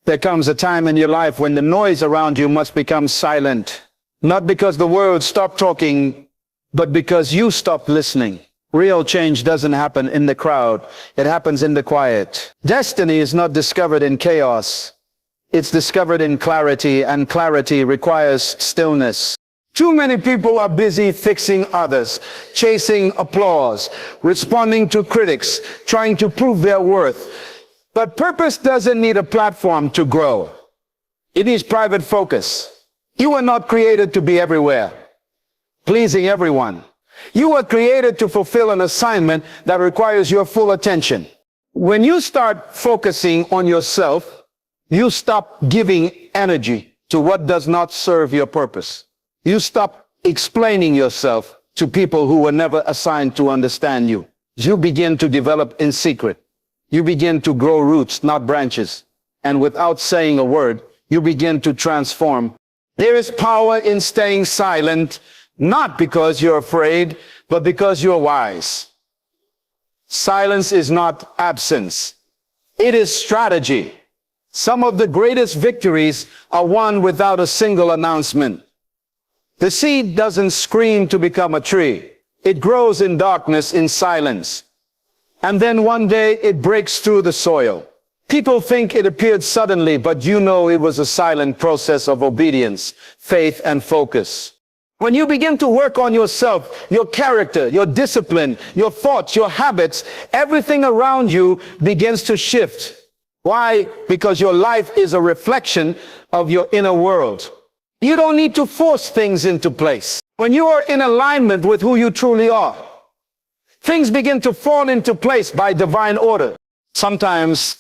There comes a time in your life when the noise around you must become silent. Not because the world stopped talking, but because you stopped listening. Real change doesn't happen in the crowd. It happens in the quiet. Destiny is not discovered in chaos. It's discovered in clarity, and clarity requires stillness. Too many people are busy fixing others, chasing applause, responding to critics, trying to prove their worth. But purpose doesn't need a platform to grow. It needs private focus. You were not created to be everywhere, pleasing everyone. You were created to fulfill an assignment that requires your full attention. When you start focusing on yourself, you stop giving energy to what does not serve your purpose. You stop explaining yourself to people who were never assigned to understand you. You begin to develop in secret. You begin to grow roots, not branches. And without saying a word, you begin to transform. There is power in staying silent, not because you're afraid, but because you're wise. Silence is not absence. It is strategy. Some of the greatest victories are won without a single announcement. The seed doesn't scream to become a tree. It grows in darkness, in silence. And then one day it breaks through the soil. People think it appeared suddenly, but you know it was a silent process of obedience, faith, and focus. When you begin to work on yourself, your character, your discipline, your thoughts, your habits, everything around you begins to shift. Why? Because your life is a reflection of your inner world. You don't need to force things into place. When you are in alignment with who you truly are, things begin to fall into place by divine order. Sometimes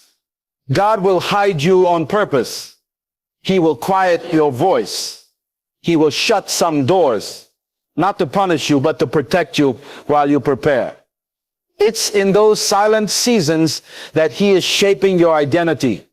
God will hide you on purpose. He will quiet your voice. He will shut some doors, not to punish you, but to protect you while you prepare. It's in those silent seasons that He is shaping your identity.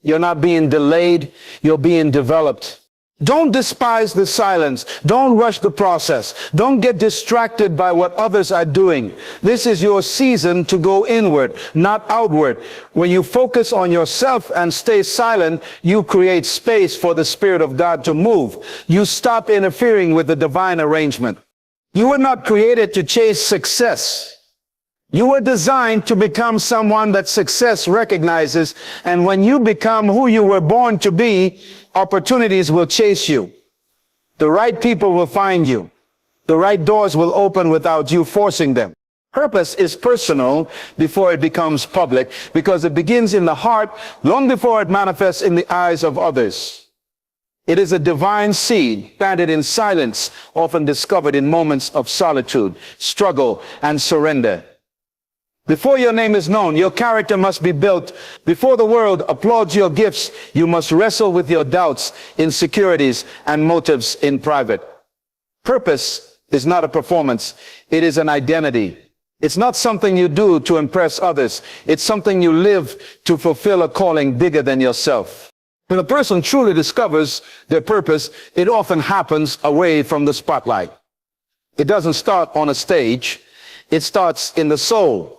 You're not being delayed, you're being developed. Don't despise the silence. Don't rush the process. Don't get distracted by what others are doing. This is your season to go inward, not outward. When you focus on yourself and stay silent, you create space for the Spirit of God to move. You stop interfering with the divine arrangement. You were not created to chase success. You were designed to become someone that success recognizes, and when you become who you were born to be, opportunities will chase you. The right people will find you. The right doors will open without you forcing them. Purpose is personal before it becomes public, because it begins in the heart long before it manifests in the eyes of others. It is a divine seed planted in silence, often discovered in moments of solitude, struggle, and surrender. Before your name is known, your character must be built. Before the world applauds your gifts, you must wrestle with your doubts, insecurities, and motives in private. Purpose is not a performance. It is an identity. It's not something you do to impress others. It's something you live to fulfill a calling bigger than yourself. When a person truly discovers their purpose, it often happens away from the spotlight. It doesn't start on a stage. It starts in the soul.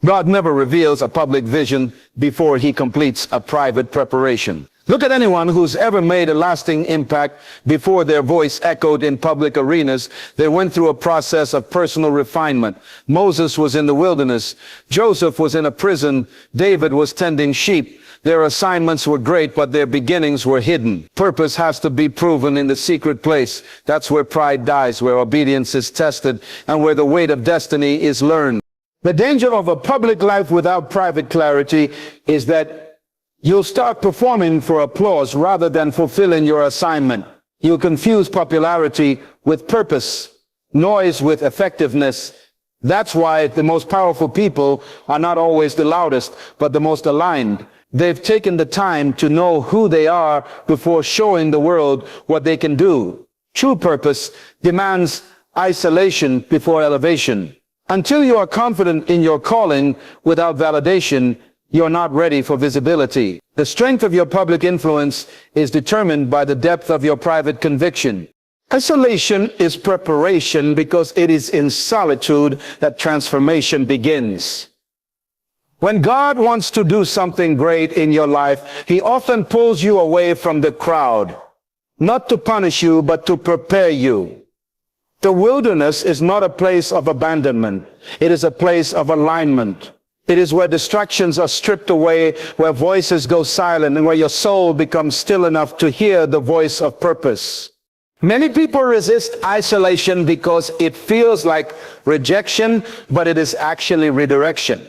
God never reveals a public vision before He completes a private preparation. Look at anyone who's ever made a lasting impact. Before their voice echoed in public arenas, they went through a process of personal refinement. Moses was in the wilderness. Joseph was in a prison. David was tending sheep. Their assignments were great, but their beginnings were hidden. Purpose has to be proven in the secret place. That's where pride dies, where obedience is tested, and where the weight of destiny is learned. The danger of a public life without private clarity is that you'll start performing for applause rather than fulfilling your assignment. You'll confuse popularity with purpose, noise with effectiveness. That's why the most powerful people are not always the loudest, but the most aligned. They've taken the time to know who they are before showing the world what they can do. True purpose demands isolation before elevation. Until you are confident in your calling without validation, you're not ready for visibility. The strength of your public influence is determined by the depth of your private conviction. Isolation is preparation, because it is in solitude that transformation begins. When God wants to do something great in your life, he often pulls you away from the crowd, not to punish you, but to prepare you. The wilderness is not a place of abandonment. It is a place of alignment. It is where distractions are stripped away, where voices go silent, and where your soul becomes still enough to hear the voice of purpose. Many people resist isolation because it feels like rejection, but it is actually redirection.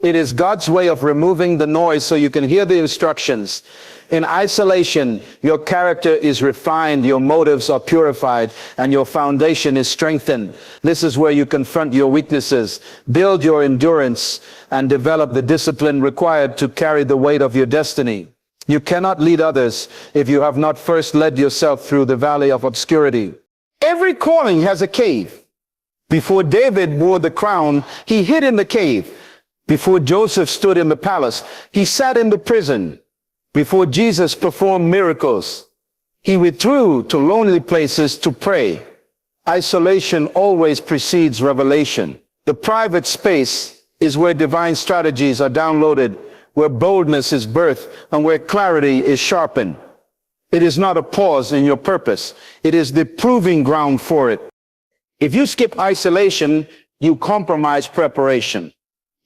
It is God's way of removing the noise so you can hear the instructions. In isolation, your character is refined, your motives are purified, and your foundation is strengthened. This is where you confront your weaknesses, build your endurance, and develop the discipline required to carry the weight of your destiny. You cannot lead others if you have not first led yourself through the valley of obscurity. Every calling has a cave. Before David wore the crown, he hid in the cave. Before Joseph stood in the palace, he sat in the prison. Before Jesus performed miracles, he withdrew to lonely places to pray. Isolation always precedes revelation. The private space is where divine strategies are downloaded, where boldness is birthed, and where clarity is sharpened. It is not a pause in your purpose. It is the proving ground for it. If you skip isolation, you compromise preparation.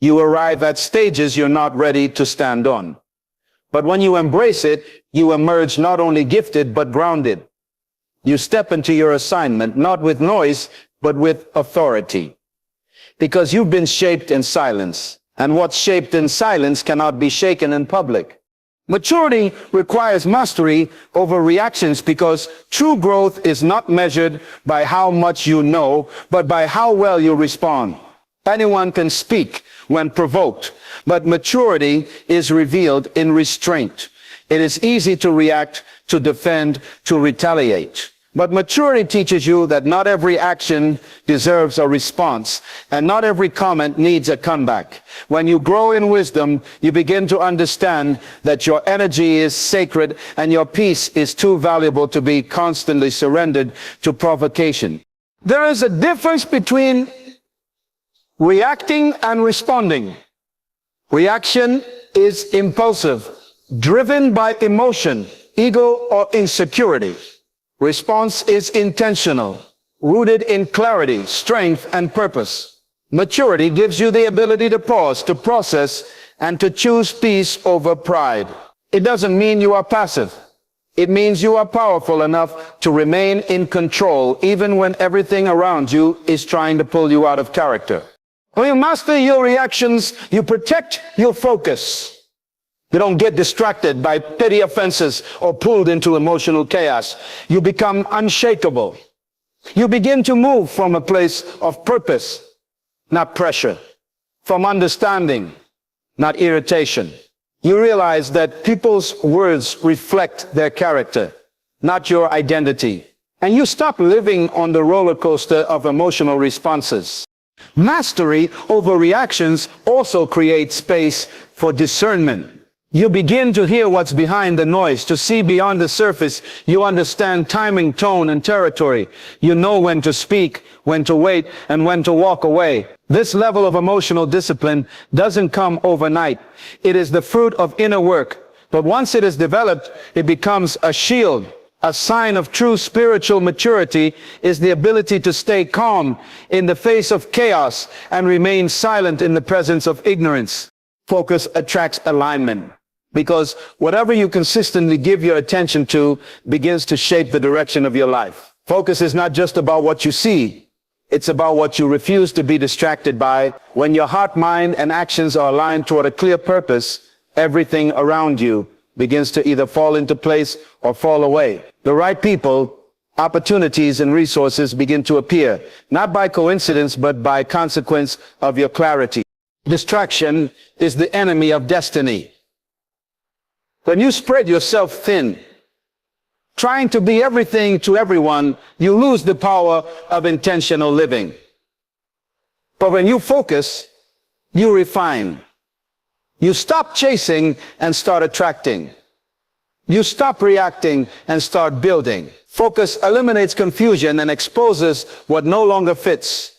You arrive at stages you're not ready to stand on. But when you embrace it, you emerge not only gifted, but grounded. You step into your assignment, not with noise, but with authority. Because you've been shaped in silence. And what's shaped in silence cannot be shaken in public. Maturity requires mastery over reactions, because true growth is not measured by how much you know, but by how well you respond. Anyone can speak when provoked, but maturity is revealed in restraint. It is easy to react, to defend, to retaliate. But maturity teaches you that not every action deserves a response, and not every comment needs a comeback. When you grow in wisdom, you begin to understand that your energy is sacred and your peace is too valuable to be constantly surrendered to provocation. There is a difference between reacting and responding. Reaction is impulsive, driven by emotion, ego, or insecurity. Response is intentional, rooted in clarity, strength, and purpose. Maturity gives you the ability to pause, to process, and to choose peace over pride. It doesn't mean you are passive. It means you are powerful enough to remain in control, even when everything around you is trying to pull you out of character. When you master your reactions, you protect your focus. You don't get distracted by petty offenses or pulled into emotional chaos. You become unshakable. You begin to move from a place of purpose, not pressure, from understanding, not irritation. You realize that people's words reflect their character, not your identity. And you stop living on the roller coaster of emotional responses. Mastery over reactions also creates space for discernment. You begin to hear what's behind the noise, to see beyond the surface. You understand timing, tone, and territory. You know when to speak, when to wait, and when to walk away. This level of emotional discipline doesn't come overnight. It is the fruit of inner work. But once it is developed, it becomes a shield. A sign of true spiritual maturity is the ability to stay calm in the face of chaos and remain silent in the presence of ignorance. Focus attracts alignment, because whatever you consistently give your attention to begins to shape the direction of your life. Focus is not just about what you see. It's about what you refuse to be distracted by. When your heart, mind, and actions are aligned toward a clear purpose, everything around you begins to either fall into place or fall away. The right people, opportunities, and resources begin to appear, not by coincidence, but by consequence of your clarity. Distraction is the enemy of destiny. When you spread yourself thin, trying to be everything to everyone, you lose the power of intentional living. But when you focus, you refine. You stop chasing and start attracting. You stop reacting and start building. Focus eliminates confusion and exposes what no longer fits.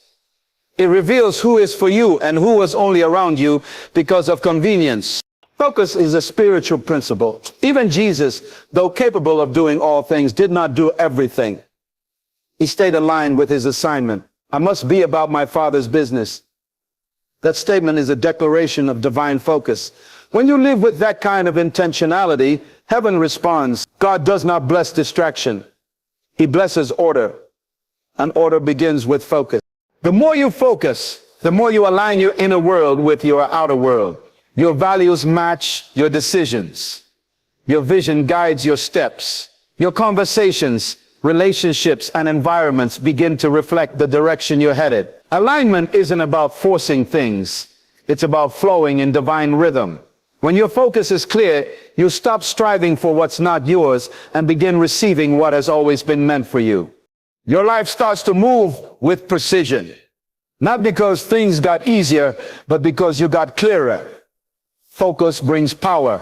It reveals who is for you and who was only around you because of convenience. Focus is a spiritual principle. Even Jesus, though capable of doing all things, did not do everything. He stayed aligned with his assignment. I must be about my Father's business. That statement is a declaration of divine focus. When you live with that kind of intentionality, heaven responds. God does not bless distraction. He blesses order. And order begins with focus. The more you focus, the more you align your inner world with your outer world. Your values match your decisions. Your vision guides your steps. Your conversations, relationships, and environments begin to reflect the direction you're headed. Alignment isn't about forcing things. It's about flowing in divine rhythm. When your focus is clear, you stop striving for what's not yours and begin receiving what has always been meant for you. Your life starts to move with precision. Not because things got easier, but because you got clearer. Focus brings power,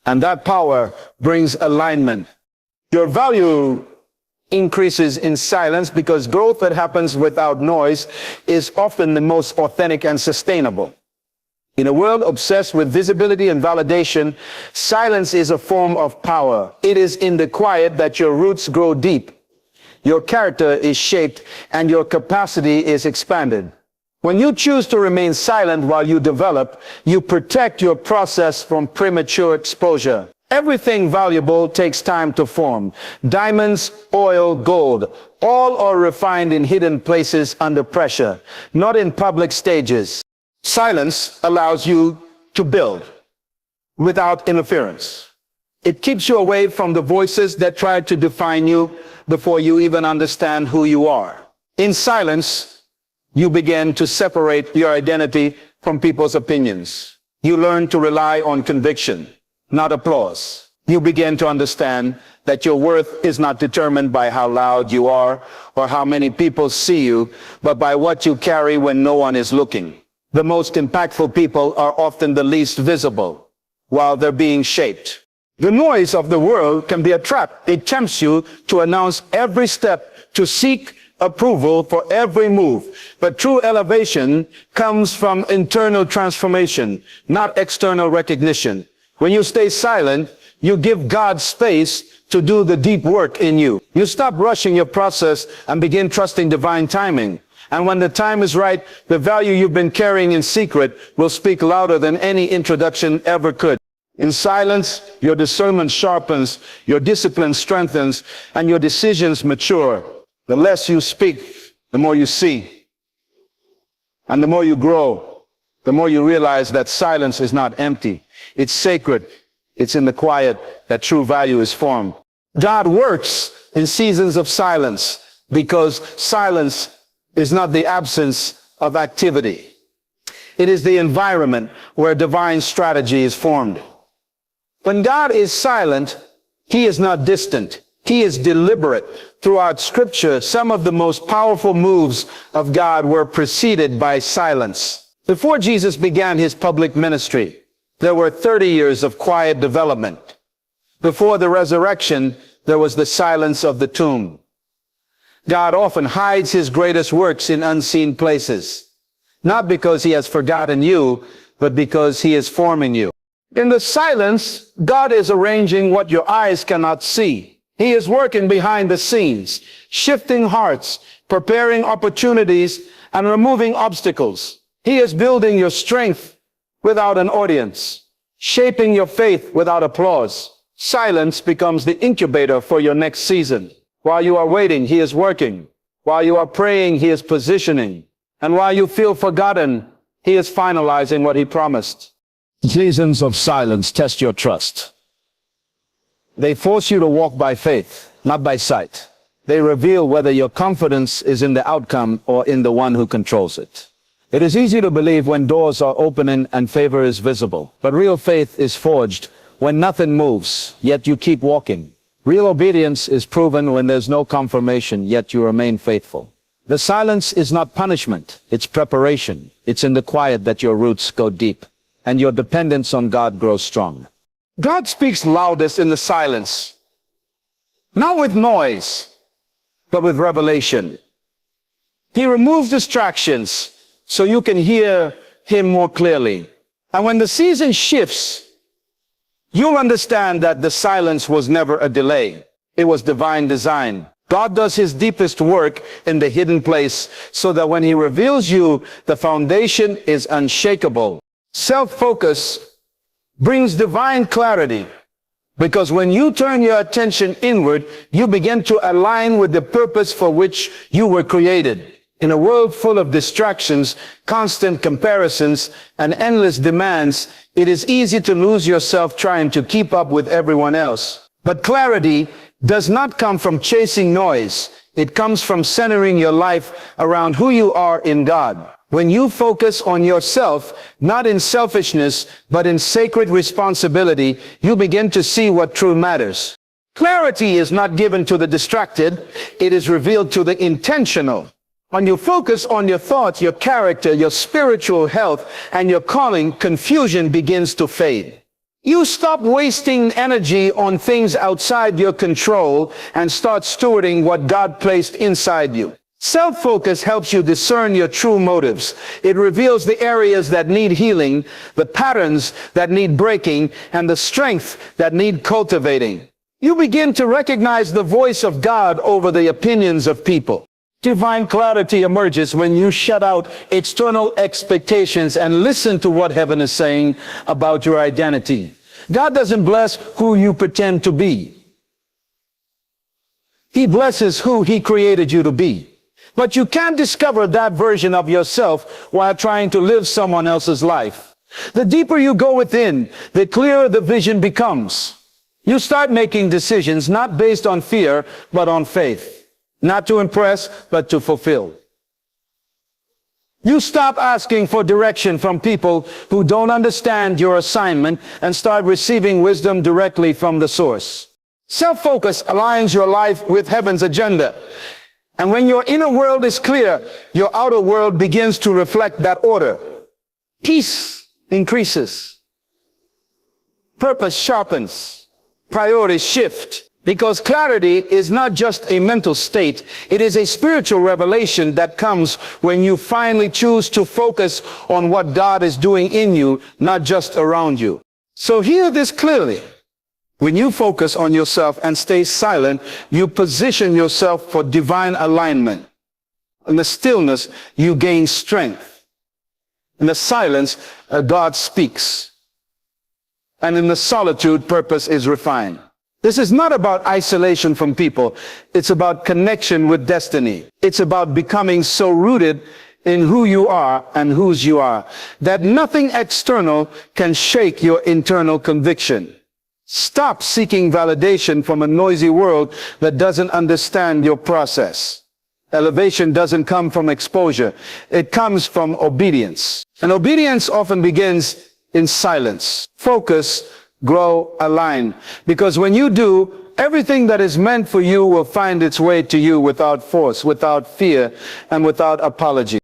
and that power brings alignment. Your value increases in silence because growth that happens without noise is often the most authentic and sustainable. In a world obsessed with visibility and validation, silence is a form of power. It is in the quiet that your roots grow deep. Your character is shaped and your capacity is expanded. When you choose to remain silent while you develop, you protect your process from premature exposure. Everything valuable takes time to form. Diamonds, oil, gold, all are refined in hidden places under pressure, not in public stages. Silence allows you to build without interference. It keeps you away from the voices that try to define you before you even understand who you are. In silence, you begin to separate your identity from people's opinions. You learn to rely on conviction, not applause. You begin to understand that your worth is not determined by how loud you are or how many people see you, but by what you carry when no one is looking. The most impactful people are often the least visible while they're being shaped. The noise of the world can be a trap. It tempts you to announce every step, to seek approval for every move. But true elevation comes from internal transformation, not external recognition. When you stay silent, you give God space to do the deep work in you. You stop rushing your process and begin trusting divine timing. And when the time is right, the value you've been carrying in secret will speak louder than any introduction ever could. In silence, your discernment sharpens, your discipline strengthens, and your decisions mature. The less you speak, the more you see. And the more you grow, the more you realize that silence is not empty. It's sacred. It's in the quiet that true value is formed. God works in seasons of silence because silence is not the absence of activity. It is the environment where divine strategy is formed. When God is silent, he is not distant. He is deliberate. Throughout Scripture, some of the most powerful moves of God were preceded by silence. Before Jesus began his public ministry, there were 30 years of quiet development. Before the resurrection, there was the silence of the tomb. God often hides his greatest works in unseen places, not because he has forgotten you, but because he is forming you. In the silence, God is arranging what your eyes cannot see. He is working behind the scenes, shifting hearts, preparing opportunities, and removing obstacles. He is building your strength without an audience, shaping your faith without applause. Silence becomes the incubator for your next season. While you are waiting, he is working. While you are praying, he is positioning. And while you feel forgotten, he is finalizing what he promised. Seasons of silence test your trust. They force you to walk by faith, not by sight. They reveal whether your confidence is in the outcome or in the one who controls it. It is easy to believe when doors are opening and favor is visible. But real faith is forged when nothing moves, yet you keep walking. Real obedience is proven when there's no confirmation, yet you remain faithful. The silence is not punishment, it's preparation. It's in the quiet that your roots go deep and your dependence on God grows strong. God speaks loudest in the silence, not with noise, but with revelation. He removes distractions so you can hear him more clearly. And when the season shifts, you'll understand that the silence was never a delay. It was divine design. God does his deepest work in the hidden place so that when he reveals you, the foundation is unshakable. Self-focus brings divine clarity because when you turn your attention inward, you begin to align with the purpose for which you were created. In a world full of distractions, constant comparisons, and endless demands, it is easy to lose yourself trying to keep up with everyone else. But clarity does not come from chasing noise. It comes from centering your life around who you are in God. When you focus on yourself, not in selfishness, but in sacred responsibility, you begin to see what truly matters. Clarity is not given to the distracted. It is revealed to the intentional. When you focus on your thoughts, your character, your spiritual health, and your calling, confusion begins to fade. You stop wasting energy on things outside your control and start stewarding what God placed inside you. Self-focus helps you discern your true motives. It reveals the areas that need healing, the patterns that need breaking, and the strength that need cultivating. You begin to recognize the voice of God over the opinions of people. Divine clarity emerges when you shut out external expectations and listen to what heaven is saying about your identity. God doesn't bless who you pretend to be. He blesses who he created you to be. But you can't discover that version of yourself while trying to live someone else's life. The deeper you go within, the clearer the vision becomes. You start making decisions not based on fear, but on faith. Not to impress, but to fulfill. You stop asking for direction from people who don't understand your assignment and start receiving wisdom directly from the source. Self-focus aligns your life with heaven's agenda. And when your inner world is clear, your outer world begins to reflect that order. Peace increases. Purpose sharpens. Priorities shift. Because clarity is not just a mental state, it is a spiritual revelation that comes when you finally choose to focus on what God is doing in you, not just around you. So hear this clearly. When you focus on yourself and stay silent, you position yourself for divine alignment. In the stillness, you gain strength. In the silence, God speaks. And in the solitude, purpose is refined. This is not about isolation from people. It's about connection with destiny. It's about becoming so rooted in who you are and whose you are that nothing external can shake your internal conviction. Stop seeking validation from a noisy world that doesn't understand your process. Elevation doesn't come from exposure. It comes from obedience. And obedience often begins in silence. Focus, grow, align. Because when you do, everything that is meant for you will find its way to you without force, without fear, and without apology.